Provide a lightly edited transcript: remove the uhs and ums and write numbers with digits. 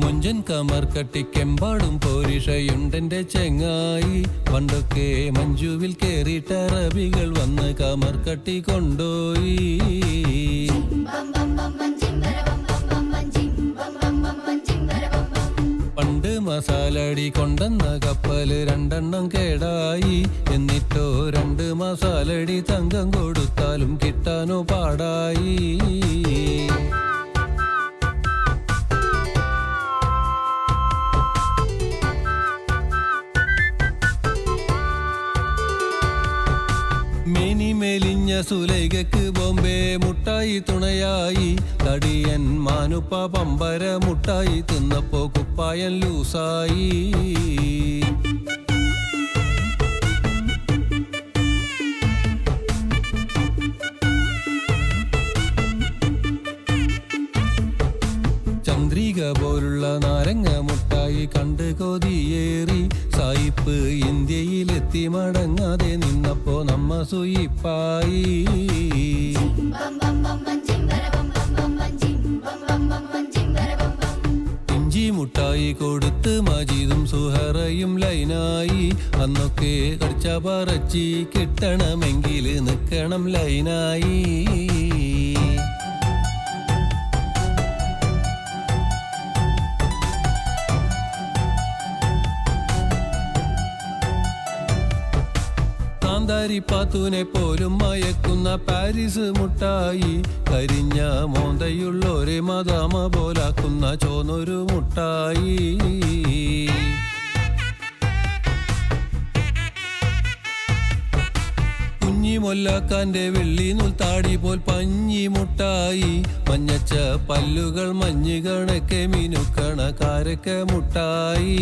മുഞ്ചൻ കമർ കട്ടിക്കെമ്പാടും പോരിഷയുണ്ടെന്റെ ചെങ്ങായി. പണ്ടൊക്കെ മഞ്ജുവിൽ കേറിയിട്ട അറബികൾ വന്ന് കമർ കട്ടി കൊണ്ടോയി. പണ്ട് മസാലടി കൊണ്ടെന്ന കപ്പല് 2 എണ്ണം കേടായി. എന്നിട്ടോ 2 മസാലടി തങ്കം കൊടുത്താലും കിട്ടാനോ പാടായി. മേനി മെലിഞ്ഞ സുലൈകക്ക് ബോംബെ മുട്ടായി തുണയായി. തടിയൻ മാനുപ്പ പമ്പര മുട്ടായി തിന്നപ്പോ കുപ്പായൻ ലൂസായി. ചന്ദ്രിക പോലുള്ള നാരങ്ങ മുട്ടായി കണ്ട് കൊതിയേറി. സായിപ്പ് ഇന്ത്യയിലെത്തി മടങ്ങാതെ നിന്നപ്പോ നമ്മ സുയിപ്പായി. ഇഞ്ചി മുട്ടായി കൊടുത്ത് മജീദും സുഹറയും ലൈനായി. അന്നൊക്കെ കടിച്ച പറച്ചി കിട്ടണമെങ്കിൽ നിൽക്കണം ലൈനായി. പാത്തൂനെ പോലും മയക്കുന്ന പാരീസ് മുട്ടായി. കരിഞ്ഞ മോന്തയുള്ളൊരു മദാമ പോലാക്കുന്ന ചോന്നൊരു മുട്ടായി. കുഞ്ഞി മൊല്ലാക്കാന്റെ വെള്ളി നൂൽത്താടി പോൽ പഞ്ഞി മുട്ടായി. മഞ്ഞച്ച പല്ലുകൾ മഞ്ഞ് കണക്കെ മിനുക്കണ കാരക്ക മുട്ടായി.